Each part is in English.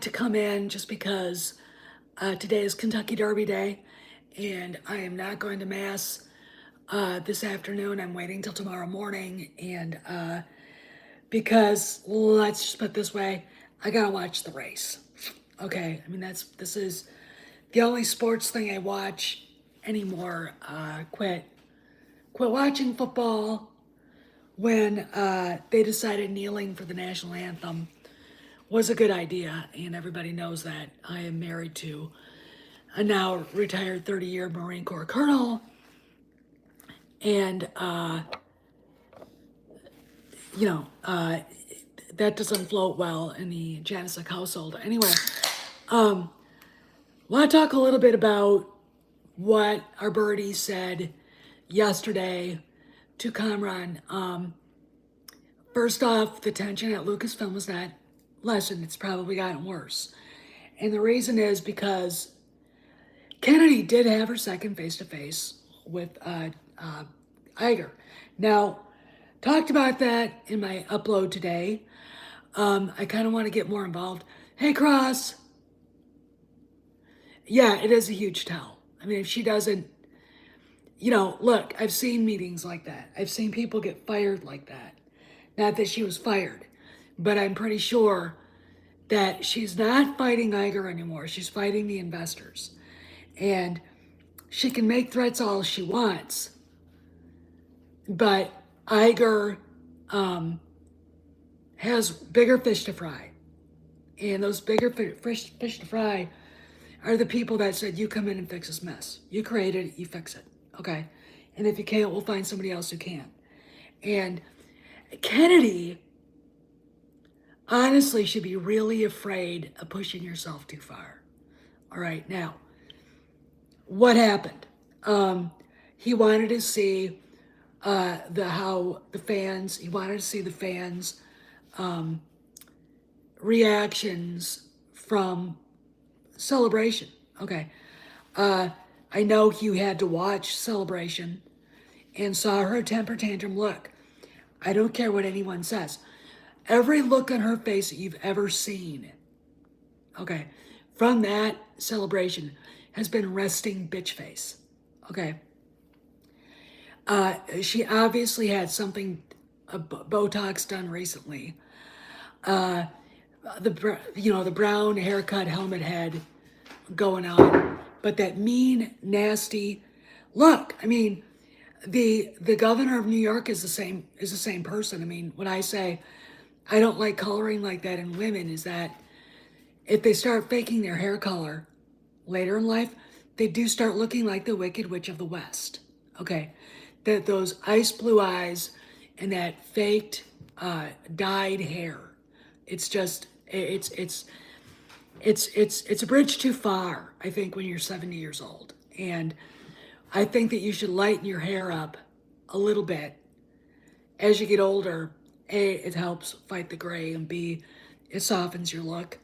to come in just because today is Kentucky Derby Day, and I am not going to Mass this afternoon. I'm waiting till tomorrow morning, and because let's just put it this way, I gotta watch the race. Okay, I mean this is the only sports thing I watch anymore. Quit watching football when they decided kneeling for the national anthem was a good idea, and everybody knows that I am married to a now retired 30-year Marine Corps colonel, and you know that doesn't float well in the Janicek household. Anyway, want to talk a little bit about what our birdie said yesterday to Kamran. First off, the tension at Lucasfilm was not lessened. It's probably gotten worse. And the reason is because Kennedy did have her second face-to-face with Iger. Now, talked about that in my upload today. I kind of want to get more involved. Hey, Cross. Yeah, it is a huge tell. I mean, if she doesn't, look, I've seen meetings like that. I've seen people get fired like that. Not that she was fired, but I'm pretty sure that she's not fighting Iger anymore. She's fighting the investors. And she can make threats all she wants, but Iger has bigger fish to fry. And those bigger fish to fry are the people that said, you come in and fix this mess. You created it, you fix it. Okay? And if you can't, we'll find somebody else who can. And Kennedy honestly should be really afraid of pushing yourself too far. All right, now, what happened? He wanted to see he wanted to see the fans' reactions from Celebration. Okay. I know you had to watch Celebration and saw her temper tantrum look. I don't care what anyone says. Every look on her face that you've ever seen, okay, from that celebration has been resting bitch face. Okay. She obviously had something, Botox done recently. The brown haircut, helmet head going on, but that mean, nasty look. I mean, the governor of New York is the same person. I mean, when I say I don't like coloring like that in women, is that if they start faking their hair color later in life, they do start looking like the Wicked Witch of the West. Okay, that those ice blue eyes and that faked dyed hair. It's just it's a bridge too far, I think, when you're 70 years old. And I think that you should lighten your hair up a little bit as you get older. A, it helps fight the gray, and B, it softens your look.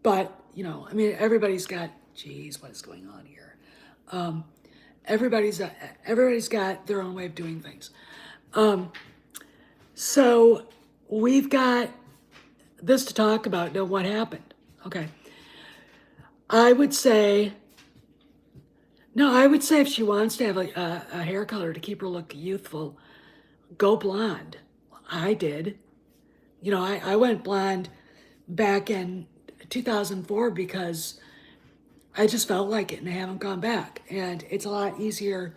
But, I mean, everybody's got, geez, what is going on here? Everybody's got their own way of doing things. So we've got this to talk about. Now, what happened? Okay. I would say if she wants to have a hair color to keep her look youthful, go blonde. I did. I went blonde back in 2004 because I just felt like it, and I haven't gone back. And it's a lot easier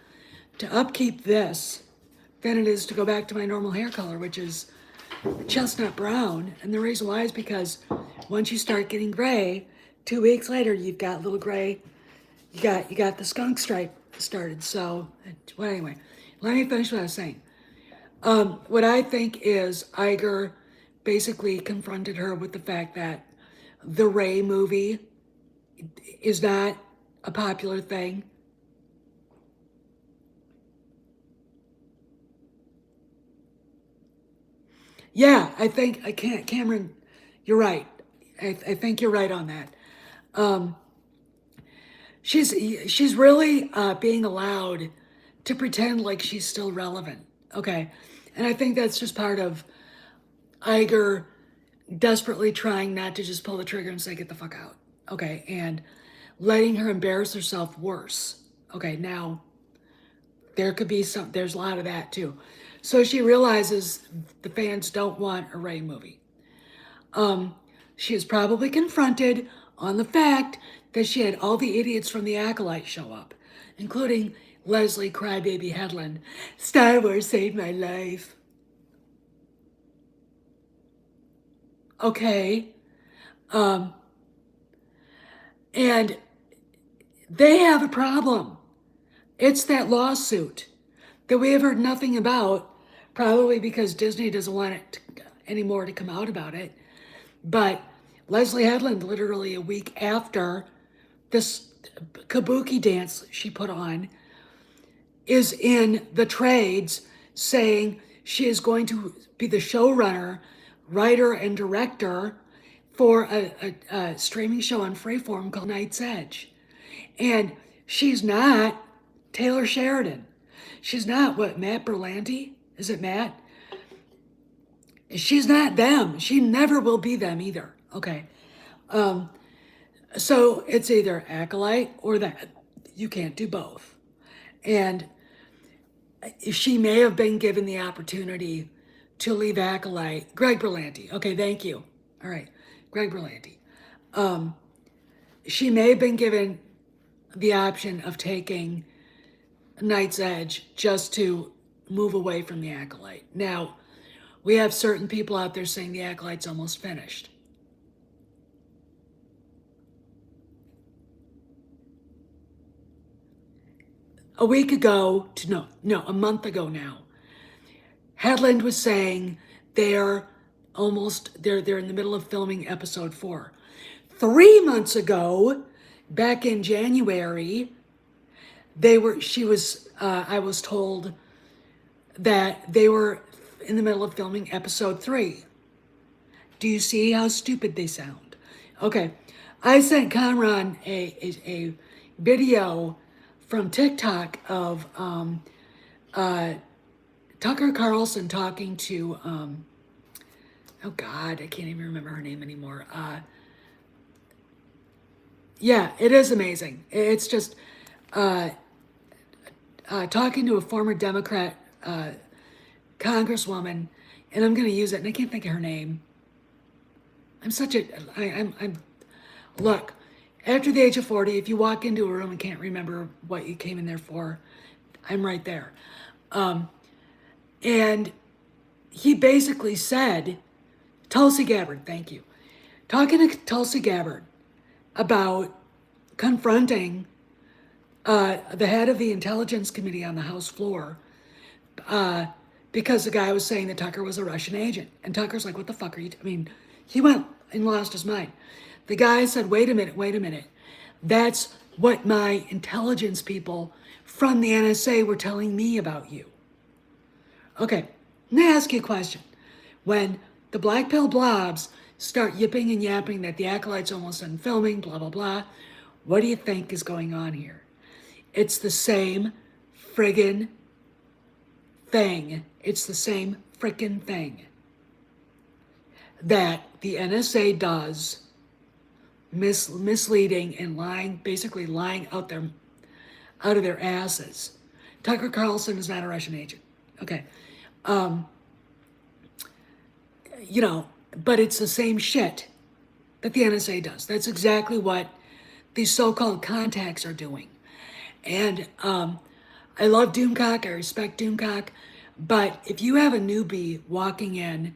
to upkeep this than it is to go back to my normal hair color, which is chestnut brown. And the reason why is because once you start getting gray, 2 weeks later you've got little gray. You got the skunk stripe started. So, well, anyway, let me finish what I was saying. What I think is Iger basically confronted her with the fact that the Ray movie is not a popular thing. Yeah, I think I can't, Cameron. You're right. I think you're right on that. She's really being allowed to pretend like she's still relevant. Okay, and I think that's just part of Iger desperately trying not to just pull the trigger and say, get the fuck out. Okay, and letting her embarrass herself worse. Okay, now there could be there's a lot of that too. So she realizes the fans don't want a Ray movie. She is probably confronted on the fact that she had all the idiots from the Acolyte show up, including Leslie Crybaby Headland. Star Wars saved my life. Okay. And they have a problem. It's that lawsuit that we have heard nothing about, probably because Disney doesn't want it anymore to come out about it. But Leslie Headland, literally a week after this kabuki dance she put on, is in the trades saying she is going to be the showrunner, writer, and director for a streaming show on Freeform called Night's Edge. And she's not Taylor Sheridan. She's not, what, Matt Berlanti? Is it Matt? She's not them. She never will be them either. Okay. So it's either Acolyte or that. You can't do both. And she may have been given the opportunity to leave Acolyte. Greg Berlanti. Okay, thank you. All right, Greg Berlanti. She may have been given the option of taking Night's Edge just to move away from the Acolyte. Now, we have certain people out there saying the Acolyte's almost finished. A week ago, a month ago now, Headland was saying they're in the middle of filming episode 4. 3 months ago, back in January, I was told that they were in the middle of filming episode 3. Do you see how stupid they sound? Okay, I sent Conron a video from TikTok of Tucker Carlson talking to, oh God, I can't even remember her name anymore. Yeah, it is amazing. It's just talking to a former Democrat congresswoman, and I'm going to use it, and I can't think of her name. Look, after the age of 40, if you walk into a room and can't remember what you came in there for, I'm right there. And he basically said, Tulsi Gabbard, thank you, talking to Tulsi Gabbard about confronting the head of the Intelligence Committee on the House floor because the guy was saying that Tucker was a Russian agent. And Tucker's like, what the fuck are you, he went and lost his mind. The guy said, wait a minute. That's what my intelligence people from the NSA were telling me about you. Okay, let me ask you a question. When the black pill blobs start yipping and yapping that the Acolyte's almost done filming, blah, blah, blah, what do you think is going on here? It's the same friggin' thing. It's the same frickin' thing that the NSA does, misleading and lying, basically lying out of their asses. Tucker Carlson is not a Russian agent. Okay. But it's the same shit that the NSA does. That's exactly what these so-called contacts are doing. And I love Doomcock. I respect Doomcock. But if you have a newbie walking in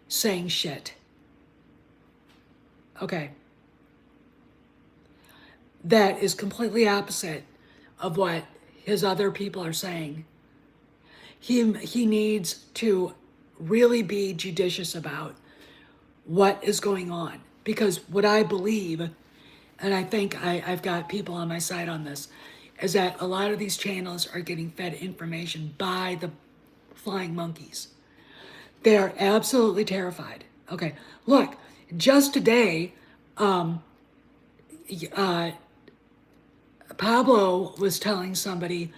saying shit, okay, that is completely opposite of what his other people are saying, he needs to really be judicious about what is going on. Because what I believe, and I think I've got people on my side on this, is that a lot of these channels are getting fed information by the flying monkeys. They're absolutely terrified. Okay, look, just today, Pablo was telling somebody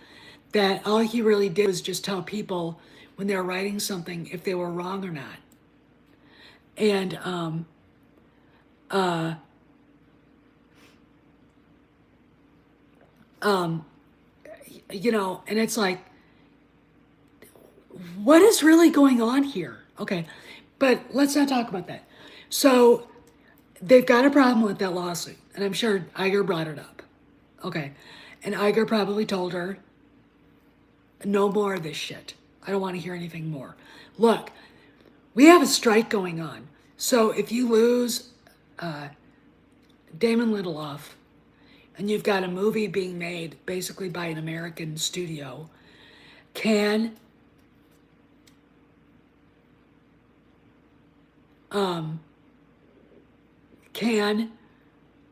that all he really did was just tell people when they were writing something if they were wrong or not. And uh, you know, and it's like, what is really going on here? Okay, but let's not talk about that. So they've got a problem with that lawsuit, and I'm sure Iger brought it up. Okay, and Iger probably told her, no more of this shit. I don't want to hear anything more. Look, we have a strike going on. So if you lose Damon Lindelof and you've got a movie being made basically by an American studio, can can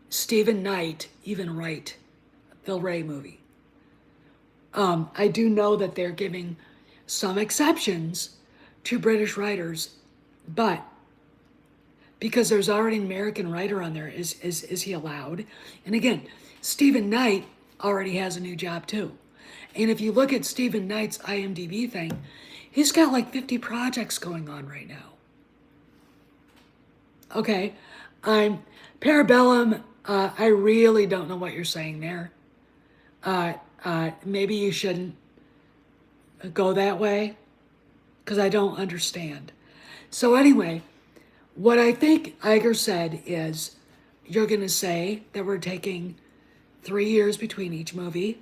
Stephen Knight even write a Phil Ray movie? I do know that they're giving some exceptions to British writers, but because there's already an American writer on there, is he allowed? And again, Stephen Knight already has a new job too. And if you look at Stephen Knight's IMDb thing, he's got like 50 projects going on right now. Okay, I'm Parabellum. I really don't know what you're saying there. Maybe you shouldn't go that way because I don't understand. So anyway, what I think Iger said is, you're going to say that we're taking 3 years between each movie.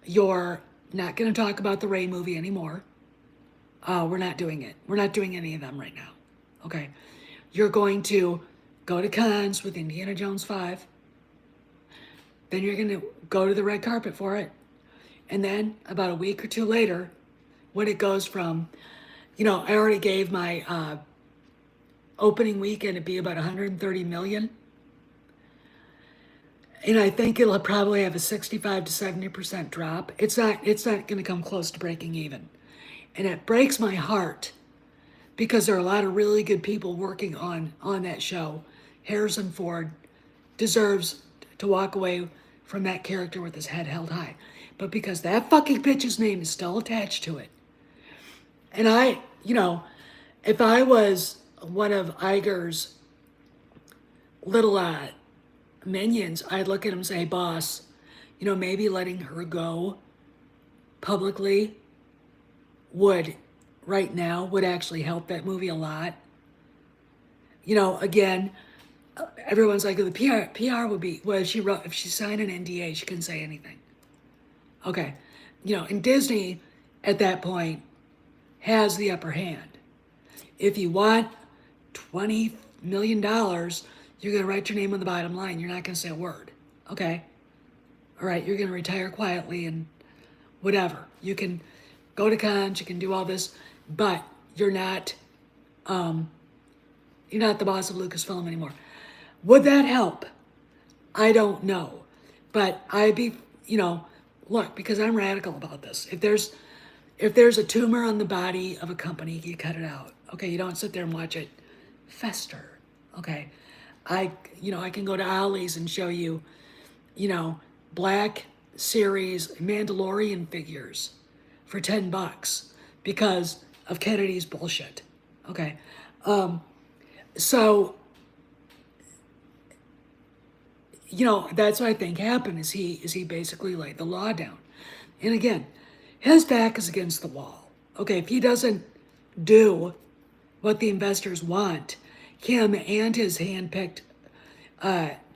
You're not going to talk about the Ray movie anymore. We're not doing it. We're not doing any of them right now. Okay. You're going to go to Cannes with Indiana Jones 5. Then you're going to go to the red carpet for it. And then about a week or two later, when it goes from, you know, I already gave my opening weekend to be about 130 million. And I think it'll probably have a 65 to 70% drop. It's not going to come close to breaking even. And it breaks my heart because there are a lot of really good people working on that show. Harrison Ford deserves to walk away from that character with his head held high. But because that fucking bitch's name is still attached to it. And I, you know, if I was one of Iger's little minions, I'd look at him and say, boss, you know, maybe letting her go publicly would, right now, would actually help that movie a lot. You know, again, everyone's like, the PR would be, well, if she signed an NDA, she couldn't say anything. Okay. You know, and Disney, at that point, has the upper hand. If you want $20 million, you're going to write your name on the bottom line. You're not going to say a word. Okay? All right, you're going to retire quietly and whatever. You can go to cons, you can do all this, but you're not the boss of Lucasfilm anymore. Would that help? I don't know. But I'd be, you know, look, because I'm radical about this. If there's a tumor on the body of a company, you cut it out. Okay, you don't sit there and watch it fester. Okay. I can go to Ollie's and show you, you know, Black Series Mandalorian figures for $10 because of Kennedy's bullshit. Okay. So, you know, that's what I think happened is he basically laid the law down. And again, his back is against the wall. Okay, if he doesn't do what the investors want, him and his handpicked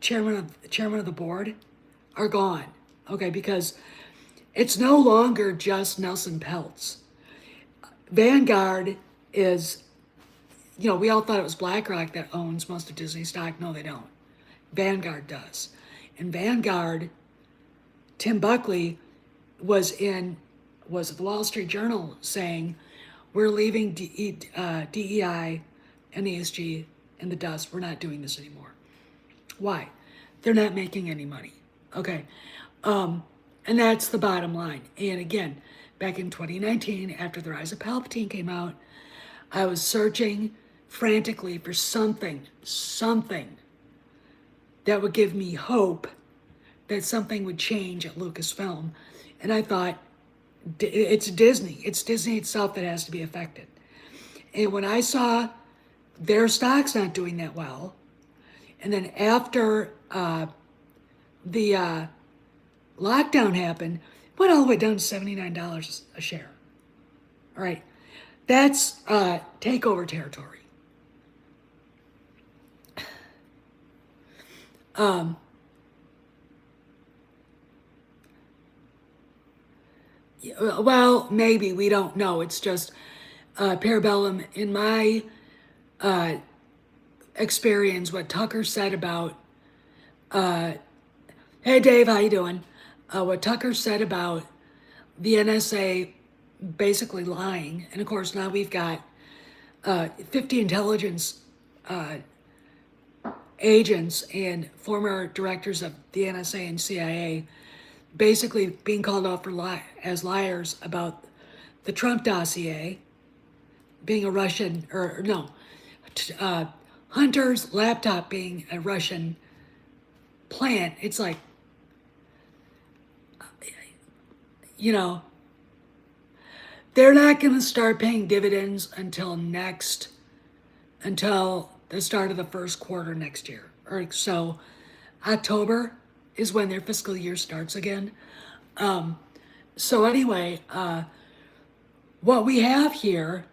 chairman of the board are gone. Okay, because it's no longer just Nelson Peltz. Vanguard is, you know, we all thought it was BlackRock that owns most of Disney stock. No, they don't. Vanguard does. And Vanguard, Tim Buckley was at the Wall Street Journal saying, we're leaving DEI and ESG in the dust. We're not doing this anymore. Why? They're not making any money. Okay. And that's the bottom line. And again, back in 2019, after The Rise of Palpatine came out, I was searching frantically for something that would give me hope that something would change at Lucasfilm. And I thought, it's Disney. It's Disney itself that has to be affected. And when I saw their stock's not doing that well. And then after the lockdown happened, it went all the way down to $79 a share. All right, that's takeover territory. Well, maybe, we don't know. It's just Parabellum, in my experience, what Tucker said about, hey Dave, how you doing? What Tucker said about the NSA basically lying, and of course now we've got 50 intelligence agents and former directors of the NSA and CIA basically being called out for as liars about the Trump dossier being a Russian, or no, Hunter's laptop being a Russian plant. It's like, you know, they're not going to start paying dividends until the start of the first quarter next year. Or so October is when their fiscal year starts again. So anyway, what we have here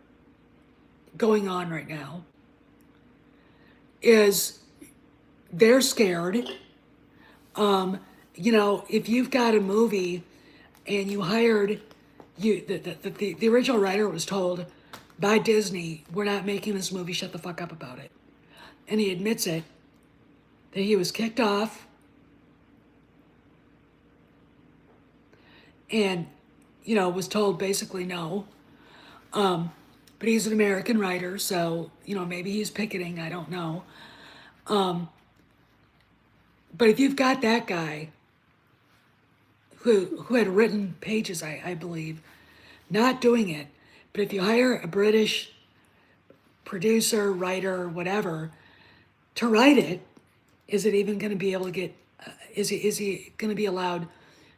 going on right now is they're scared. If you've got a movie and you hired the original writer was told by Disney, we're not making this movie, shut the fuck up about it. And he admits it, that he was kicked off and, was told basically no. But he's an American writer, so, maybe he's picketing, I don't know. But if you've got that guy who had written pages, I believe, not doing it, but if you hire a British producer, writer, whatever, to write it, is it even going to be able to get, is he going to be allowed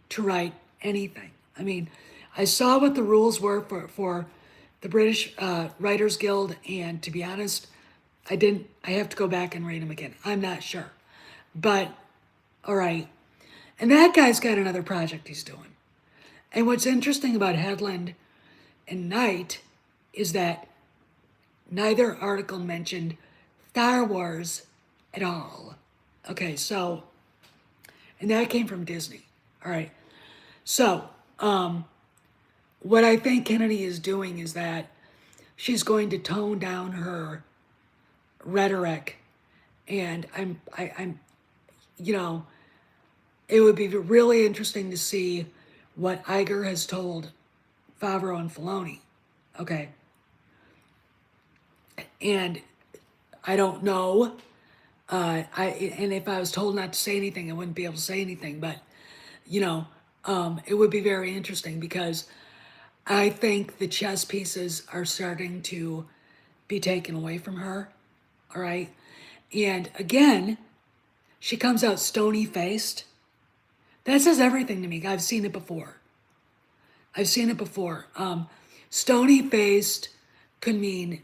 to write anything? I mean, I saw what the rules were for the British Writers Guild, and to be honest, I have to go back and read them again. I'm not sure. But, all right. And that guy's got another project he's doing. And what's interesting about Headland and Knight is that neither article mentioned Star Wars at all. Okay, so, and that came from Disney. All right. So, what I think Kennedy is doing is that she's going to tone down her rhetoric, and I'm, it would be really interesting to see what Iger has told Favreau and Filoni. Okay. And I don't know. And if I was told not to say anything, I wouldn't be able to say anything. But, it would be very interesting because I think the chess pieces are starting to be taken away from her. All right. And again, she comes out stony-faced. That says everything to me. I've seen it before. Stony-faced could mean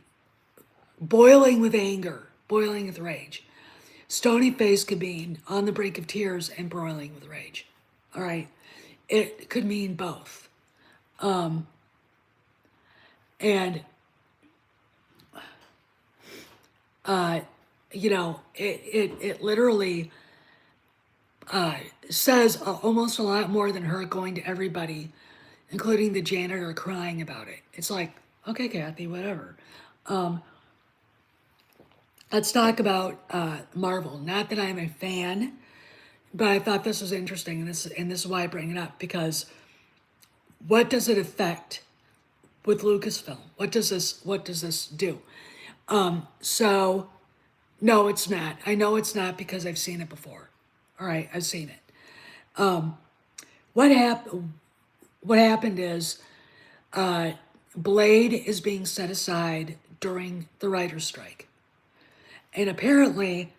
boiling with anger, boiling with rage. Stony-faced could mean on the brink of tears and boiling with rage. All right? It could mean both. It literally says almost a lot more than her going to everybody, including the janitor, crying about it. It's like, okay, Kathy, whatever. Let's talk about Marvel. Not that I'm a fan, but I thought this was interesting, and this is why I bring it up, because what does it affect with Lucasfilm? What does this do? So, no, it's not. I know it's not because I've seen it before. All right, I've seen it. What happened is Blade is being set aside during the writer's strike. And apparently,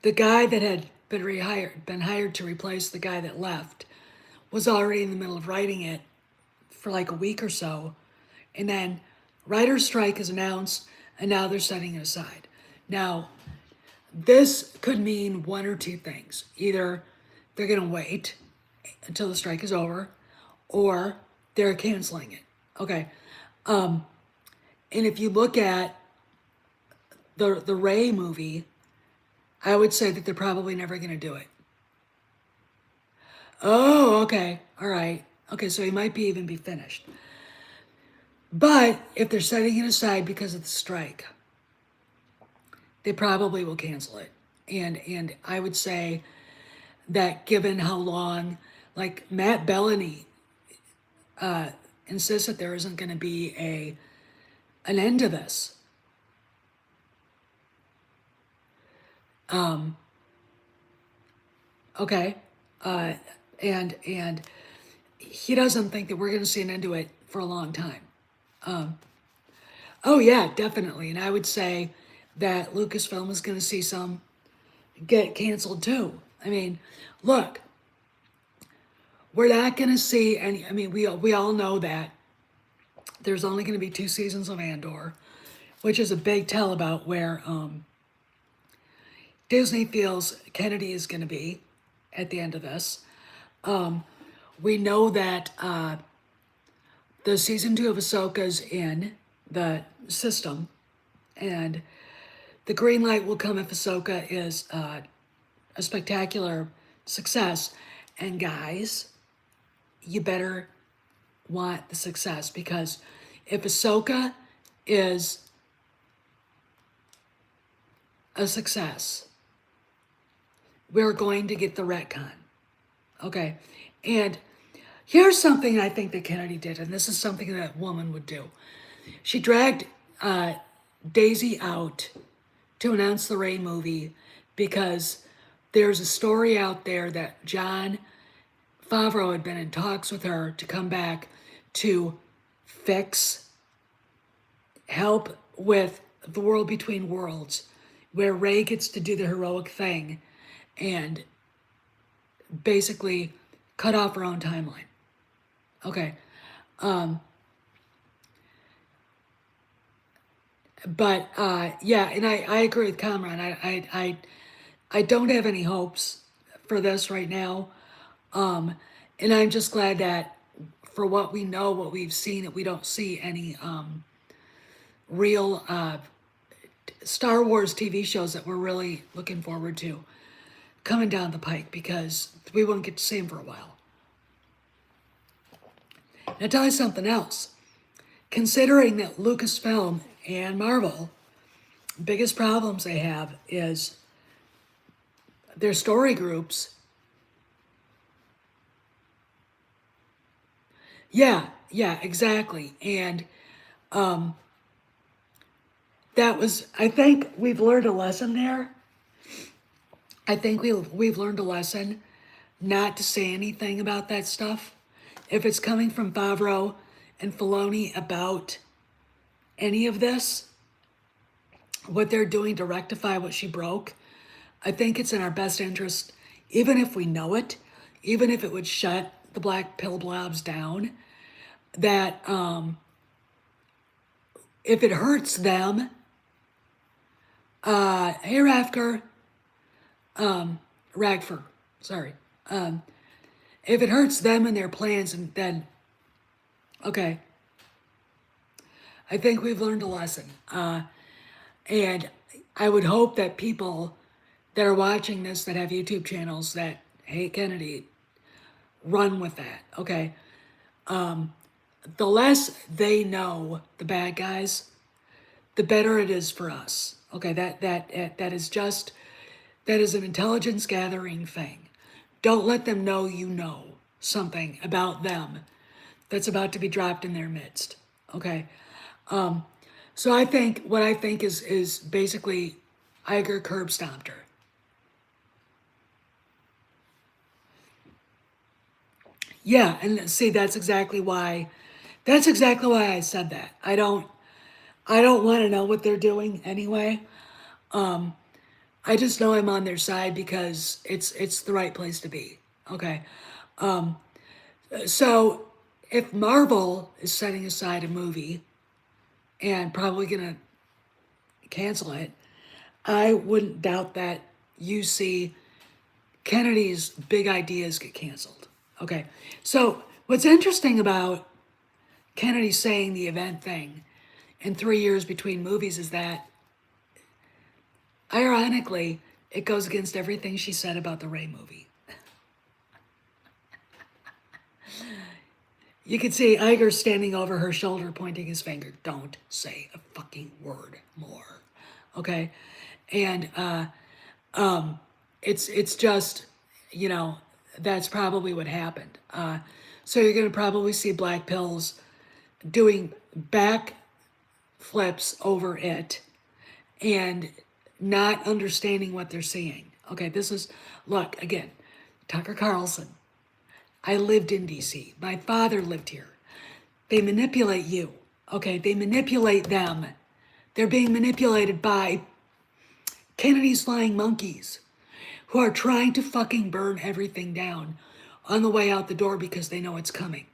the guy that had been hired to replace the guy that left was already in the middle of writing it for like a week or so. And then writer's strike is announced. and now they're setting it aside. Now, this could mean one or two things. Either they're going to wait until the strike is over, or they're canceling it. Okay. And if you look at the Ray movie, I would say that they're probably never going to do it. Oh, okay. All right. Okay, so he might be even be finished. But if they're setting it aside because of the strike, they probably will cancel it. And I would say that given how long, like Matt Bellany insists that there isn't going to be an end to this. Okay, and he doesn't think that we're going to see an end to it for a long time. Oh yeah, definitely. And I would say that Lucasfilm is going to see some get canceled too. I mean, look, we're not going to see any. I mean, we all know that there's only going to be 2 seasons of Andor, which is a big tell about where Disney feels Kennedy is going to be at the end of this. We know that the season 2 of Ahsoka's in the system, and the green light will come if Ahsoka is a spectacular success. And guys, you better want the success, because if Ahsoka is a success, we're going to get the retcon. Okay. And here's something I think that Kennedy did, and this is something that woman would do. She dragged Daisy out to announce the Rey movie because there's a story out there that Jon Favreau had been in talks with her to come back to help with the World Between Worlds, where Rey gets to do the heroic thing and basically cut off her own timeline. Okay. But yeah, and I agree with Cameron. I don't have any hopes for this right now. And I'm just glad that for what we know, what we've seen, that we don't see any real Star Wars TV shows that we're really looking forward to coming down the pike, because we won't get to see them for a while. Now, tell you something else. Considering that Lucasfilm and Marvel, biggest problems they have is their story groups. Yeah, exactly. And that was, I think we've learned a lesson there. I think we've learned a lesson not to say anything about that stuff. If it's coming from Favreau and Filoni about any of this, what they're doing to rectify what she broke, I think it's in our best interest, even if we know it, even if it would shut the black pill blobs down, that if it hurts them, hey Ragford, sorry. If it hurts them and their plans, and then, okay, I think we've learned a lesson. And I would hope that people that are watching this that have YouTube channels that hate Kennedy run with that, okay? The less they know, the bad guys, the better it is for us. Okay, that is an intelligence gathering thing. Don't let them know you know something about them that's about to be dropped in their midst. Okay. So I think what I think is basically Iger curb stomped her. Yeah, and see that's exactly why I said that. I don't want to know what they're doing anyway. I just know I'm on their side because it's the right place to be. Okay. So if Marvel is setting aside a movie and probably gonna cancel it, I wouldn't doubt that you see Kennedy's big ideas get canceled. Okay, so what's interesting about Kennedy saying the event thing in 3 years between movies is that, ironically, it goes against everything she said about the Ray movie. You can see Iger standing over her shoulder, pointing his finger. Don't say a fucking word more, okay? And it's just, you know, that's probably what happened. So you're going to probably see black pills doing back flips over it and not understanding what they're seeing. Okay, this is, look, again, Tucker Carlson. I lived in DC. My father lived here. They manipulate you. Okay, they manipulate them. They're being manipulated by Kennedy's flying monkeys who are trying to fucking burn everything down on the way out the door because they know it's coming.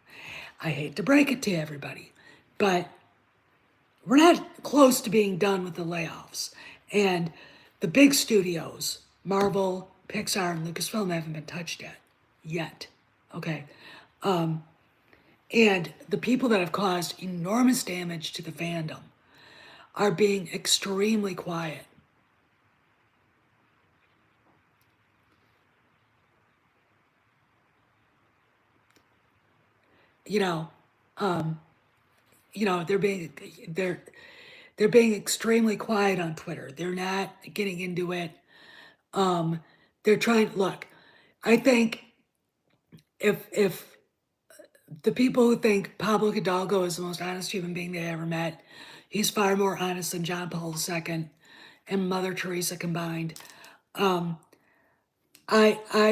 I hate to break it to everybody, but we're not close to being done with the layoffs. And the big studios, Marvel, Pixar, and Lucasfilm, haven't been touched yet. Yet. Okay. And the people that have caused enormous damage to the fandom are being extremely quiet. You know, they're being extremely quiet on Twitter. They're not getting into it. They're trying. Look, I think if the people who think Pablo Hidalgo is the most honest human being they ever met, he's far more honest than John Paul II and Mother Teresa combined. I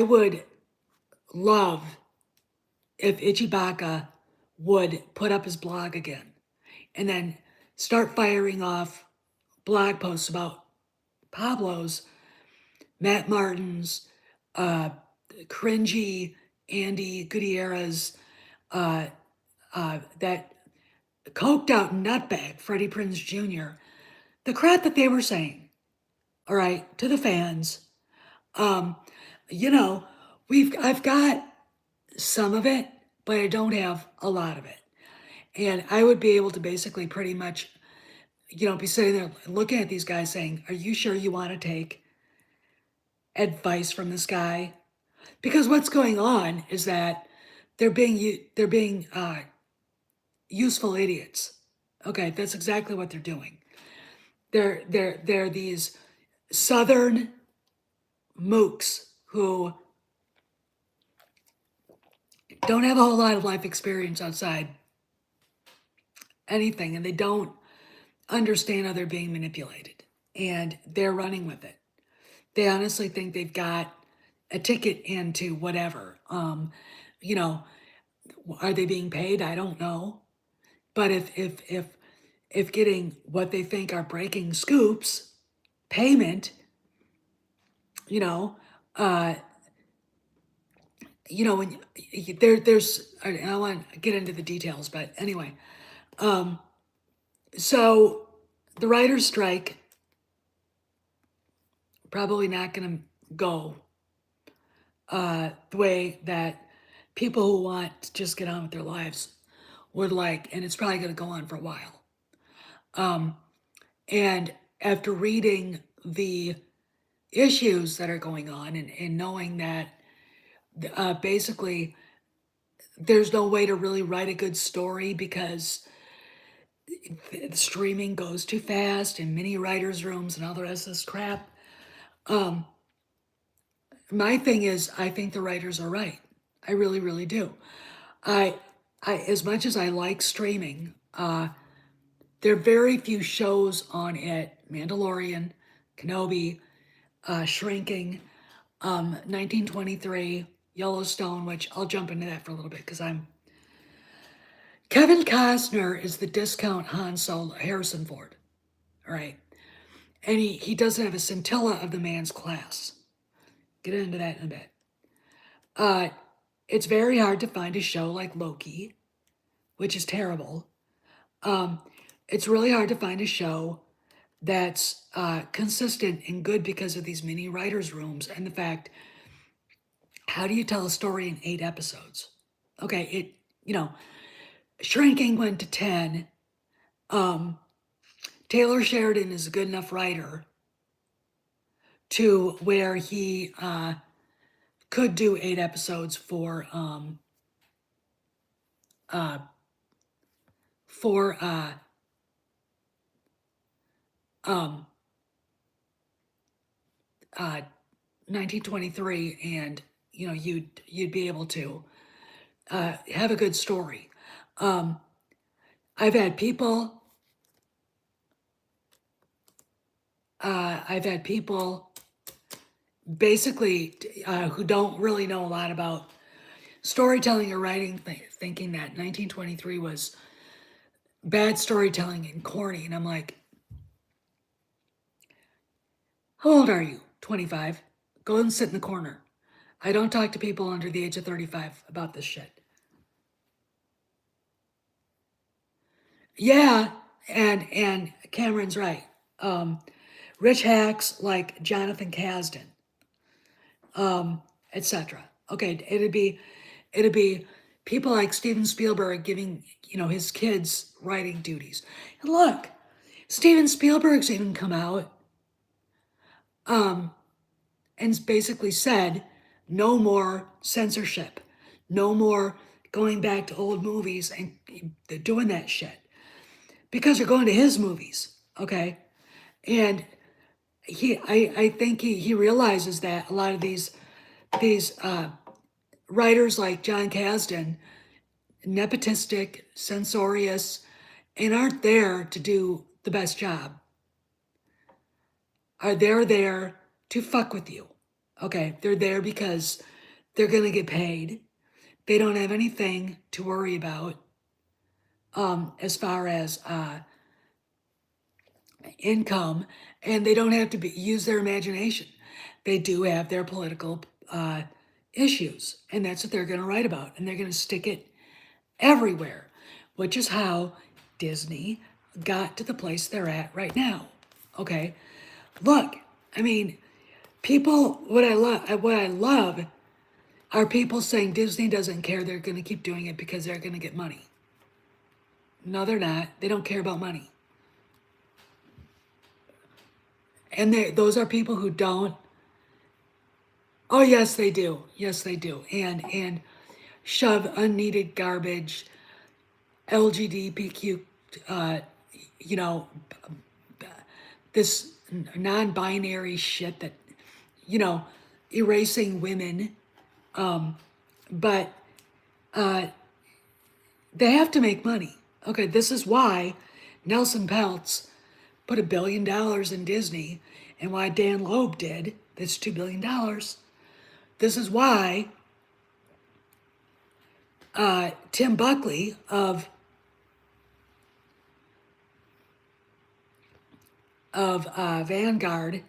would love if Ichibaka would put up his blog again and then start firing off blog posts about Pablo's, Matt Martin's, cringy Andy Gutierrez, that coked out nutbag Freddie Prinze Jr., the crap that they were saying, all right, to the fans. You know, I've got some of it, but I don't have a lot of it. And I would be able to basically pretty much, be sitting there looking at these guys saying, are you sure you want to take advice from this guy? Because what's going on is that they're being useful idiots. Okay, that's exactly what they're doing. They're these Southern mooks who don't have a whole lot of life experience outside anything, and they don't understand how they're being manipulated, and they're running with it. They honestly think they've got a ticket into whatever. You know, are they being paid? I don't know. But if getting what they think are breaking scoops, payment, you know, uh, when there's, I don't want to get into the details, but anyway, so the writer's strike probably not going to go the way that people who want to just get on with their lives would like, and it's probably going to go on for a while. And after reading the issues that are going on and knowing that basically there's no way to really write a good story because the streaming goes too fast and mini writers' rooms and all the rest of this crap. My thing is, I think the writers are right. I really, really do. I as much as I like streaming, there are very few shows on it. Mandalorian, Kenobi, Shrinking, 1923, Yellowstone, which I'll jump into that for a little bit because Kevin Costner is the discount Han Solo, Harrison Ford, all right? And he doesn't have a scintilla of the man's class. Get into that in a bit. It's very hard to find a show like Loki, which is terrible. It's really hard to find a show that's consistent and good because of these mini writers' rooms and the fact, how do you tell a story in 8 episodes? Okay, Shrinking went to 10. Taylor Sheridan is a good enough writer to where he could do 8 episodes uh, for um, 1923, and you'd be able to have a good story. I've had people basically who don't really know a lot about storytelling or writing, thinking that 1923 was bad storytelling and corny. And I'm like, how old are you? 25. Go and sit in the corner. I don't talk to people under the age of 35 about this shit. Yeah, and Cameron's right. Rich hacks like Jonathan Kasdan, etc. Okay, it'd be people like Steven Spielberg giving his kids writing duties. And look, Steven Spielberg's even come out and basically said no more censorship, no more going back to old movies and doing that shit because they're going to his movies, okay? And I think he realizes that a lot of these writers like John Kasdan, nepotistic, censorious, and aren't there to do the best job. They're there to fuck with you. Okay, they're there because they're gonna get paid. They don't have anything to worry about as far as income, and they don't have to use their imagination. They do have their political issues, and that's what they're going to write about, and they're going to stick it everywhere, which is how Disney got to the place they're at right now. Okay, look, I mean, people. What I love are people saying Disney doesn't care. They're going to keep doing it because they're going to get money. No, they're not. They don't care about money. And those are people who don't. Oh yes, they do. Yes, they do. And shove unneeded garbage, LGBTQ, uh, you know, this non-binary shit that, you know, erasing women. But they have to make money. Okay, this is why Nelson Peltz put $1 billion in Disney, and why Dan Loeb did. That's $2 billion. This is why Tim Buckley of Vanguard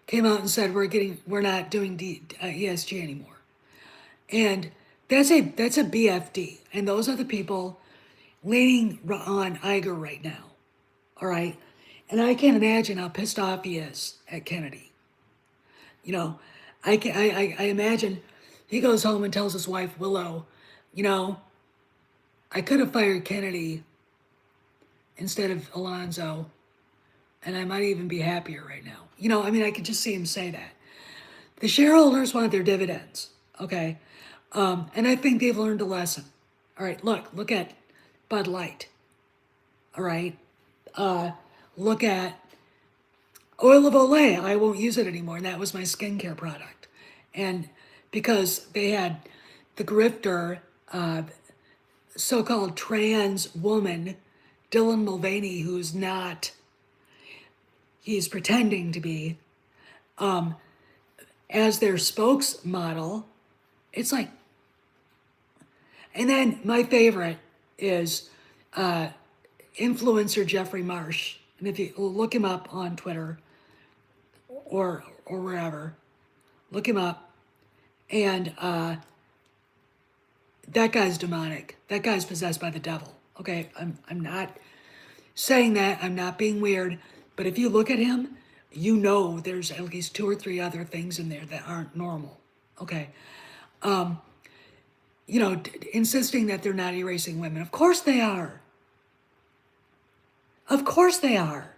came out and said we're not doing ESG anymore, and that's a BFD, and those are the people leaning on Iger right now. All right, and I can't imagine how pissed off he is at Kennedy. You know, I imagine he goes home and tells his wife Willow, you know, I could have fired Kennedy instead of Alonzo, and I might even be happier right now. You know, I mean, I could just see him say that. The shareholders want their dividends, okay? And I think they've learned a lesson. All right, look at Bud Light. All right, look at oil of Olay. I won't use it anymore, and that was my skincare product. And because they had the grifter, so-called trans woman, Dylan Mulvaney, who's not, he's pretending to be, as their spokesmodel. It's like, and then my favorite is influencer Jeffrey Marsh. And if you look him up on Twitter or wherever, look him up. And that guy's demonic. That guy's possessed by the devil. Okay, I'm not saying that, I'm not being weird, but if you look at him, you know there's at least two or three other things in there that aren't normal. Okay. You know, insisting that they're not erasing women. Of course they are. Of course they are.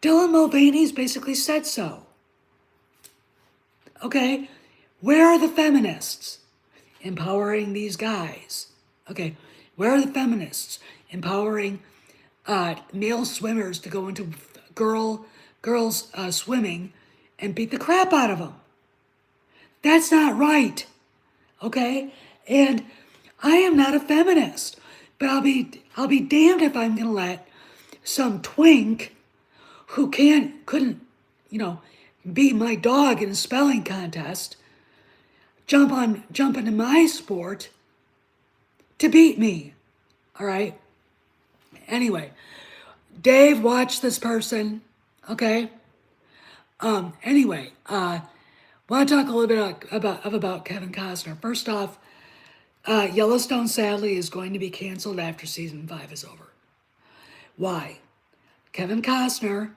Dylan Mulvaney's basically said so. Okay? Where are the feminists empowering these guys? Okay, where are the feminists empowering male swimmers to go into girls swimming and beat the crap out of them? That's not right. Okay, and I am not a feminist, but I'll be damned if I'm gonna let some twink who couldn't, you know, beat my dog in a spelling contest jump into my sport to beat me. All right. Anyway, Dave, watch this person. Okay. Anyway, want to talk a little bit about Kevin Costner. First off, Yellowstone sadly is going to be canceled after season 5 is over. Why? Kevin Costner.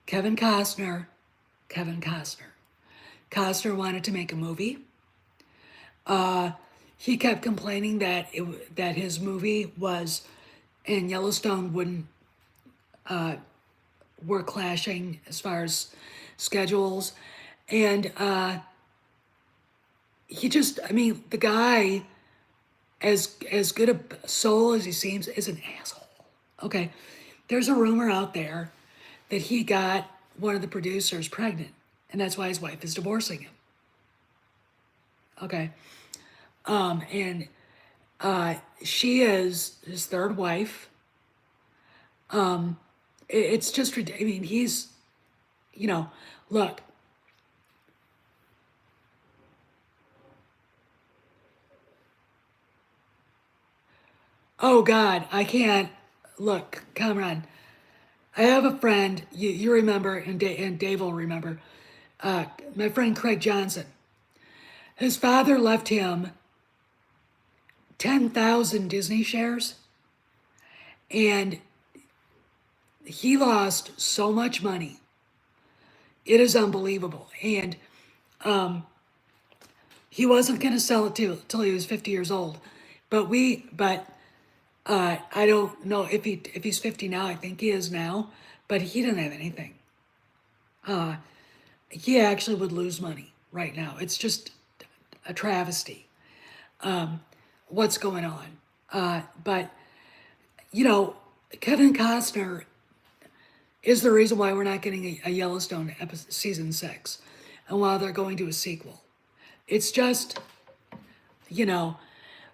Kevin Costner. Kevin Costner. Costner wanted to make a movie. He kept complaining that his movie was, and Yellowstone wouldn't were clashing as far as schedules, and he just, I mean, the guy, as good a soul as he seems, is an asshole. Okay, there's a rumor out there that he got one of the producers pregnant, and that's why his wife is divorcing him. Okay, and she is his third wife. It's just, I mean, he's, you know, look. Oh God, I can't. Look, Cameron, I have a friend, you remember, and Dave will remember, my friend Craig Johnson. His father left him 10,000 Disney shares, and he lost so much money. It is unbelievable. And he wasn't going to sell it till he was 50 years old. But I don't know if he's 50 now. I think he is now, but he didn't have anything. He actually would lose money right now. It's just a travesty. What's going on? But you know, Kevin Costner is the reason why we're not getting a Yellowstone season 6, and why they're going to a sequel. It's just, you know,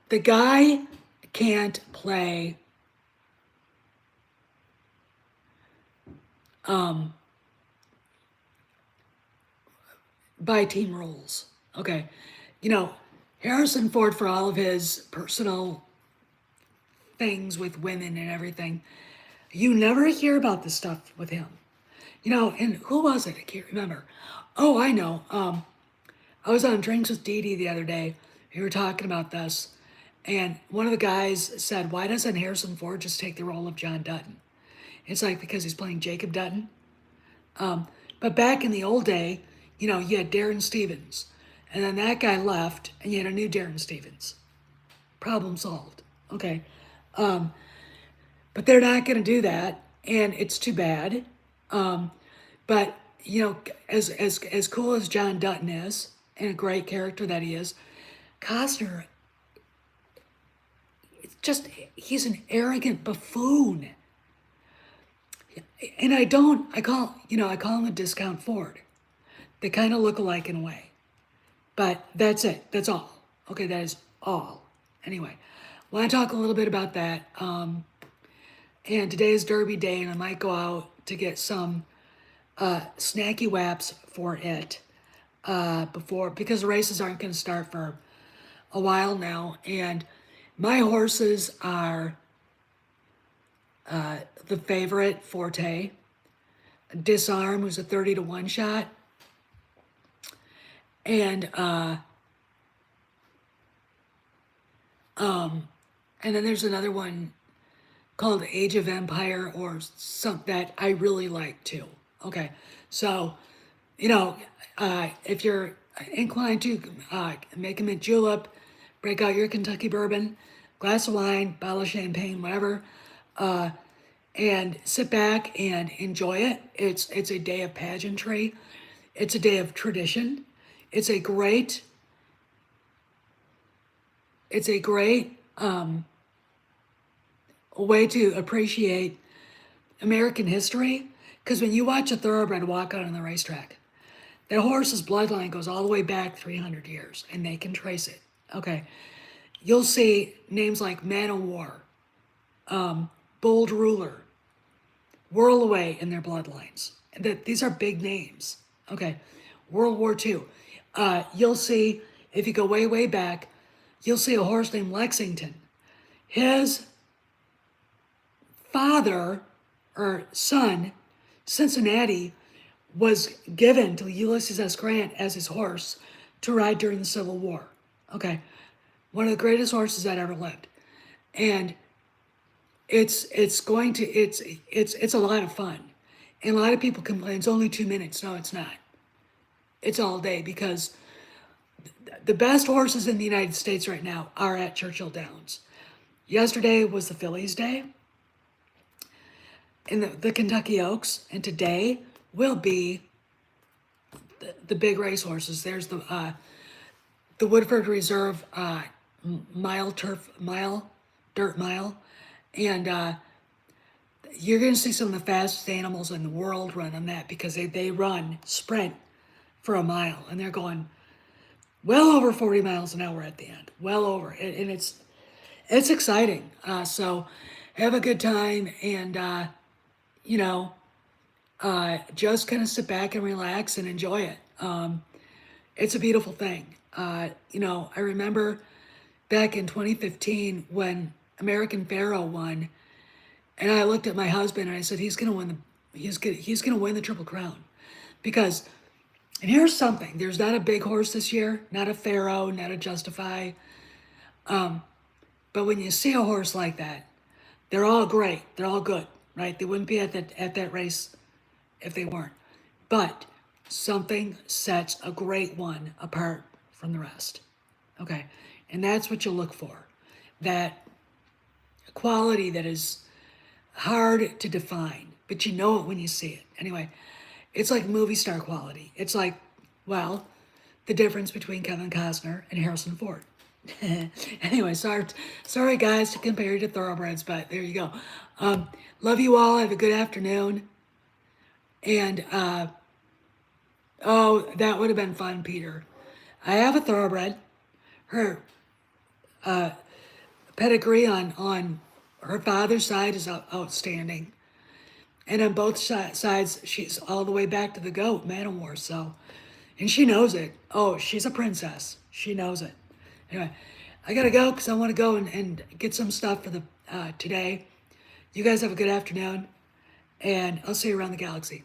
the guy can't play by team rules. Okay, you know, Harrison Ford, for all of his personal things with women and everything, you never hear about this stuff with him. You know, and who was it? I can't remember. Oh, I know. I was on Drinks with Dee Dee the other day. We were talking about this, and one of the guys said, "Why doesn't Harrison Ford just take the role of John Dutton?" It's like because he's playing Jacob Dutton. But back in the old day, you know, you had Darren Stevens, and then that guy left, and you had a new Darren Stevens. Problem solved. Okay, but they're not going to do that, and it's too bad. But you know, as cool as John Dutton is, and a great character that he is, Costner, it's just, he's an arrogant buffoon. And I call him a discount Ford. They kind of look alike in a way. But that's it. That's all. Okay, that is all. Anyway, I want to talk a little bit about that. And today is Derby Day, and I might go out to get some snacky waps for it because the races aren't going to start for a while now. And my horses are the favorite, Forte, Disarm, who's a 30-1 shot, and then there's another one called Age of Empire or some that I really like too. Okay, so you know, if you're inclined to make a mint julep, break out your Kentucky bourbon, glass of wine, bottle of champagne, whatever, and sit back and enjoy it. It's a day of pageantry. It's a day of tradition. It's a great it's a great way to appreciate American history. Because when you watch a thoroughbred walk out on the racetrack, that horse's bloodline goes all the way back 300 years, and they can trace it. Okay, you'll see names like Man o' War, Bold Ruler, Whirlaway in their bloodlines. That these are big names. Okay, World War II. You'll see if you go way way back, you'll see a horse named Lexington. His father or son, Cincinnati, was given to Ulysses S. Grant as his horse to ride during the Civil War. Okay, one of the greatest horses that ever lived, and it's going to it's a lot of fun, and a lot of people complain it's only 2 minutes. No, it's not. It's all day because the best horses in the United States right now are at Churchill Downs. Yesterday was the Phillies Day in the Kentucky Oaks, and today will be the big race horses. There's the Woodford Reserve dirt mile, and you're going to see some of the fastest animals in the world run on that because they run sprint for a mile, and they're going well over 40 miles an hour at the end, well over, and it's exciting. So have a good time, and you know, just kind of sit back and relax and enjoy it. It's a beautiful thing. You know, I remember back in 2015 when American Pharoah won, and I looked at my husband and I said, he's gonna win the Triple Crown, because, and here's something: there's not a big horse this year, not a Pharaoh, not a Justify, but when you see a horse like that, they're all great, they're all good, right? They wouldn't be at that race if they weren't. But something sets a great one apart from the rest. Okay, and that's what you look for. That quality that is hard to define, but you know it when you see it. Anyway, it's like movie star quality. It's like, well, the difference between Kevin Costner and Harrison Ford. Anyway, sorry guys to compare you to thoroughbreds, but there you go. Love you all. Have a good afternoon. And oh, that would have been fun, Peter. I have a thoroughbred. Her pedigree on her father's side is outstanding, and on both sides, she's all the way back to the goat, Man o' War. So, and she knows it. Oh, she's a princess. She knows it. Anyway, I gotta go because I want to go and get some stuff for the today. You guys have a good afternoon, and I'll see you around the galaxy.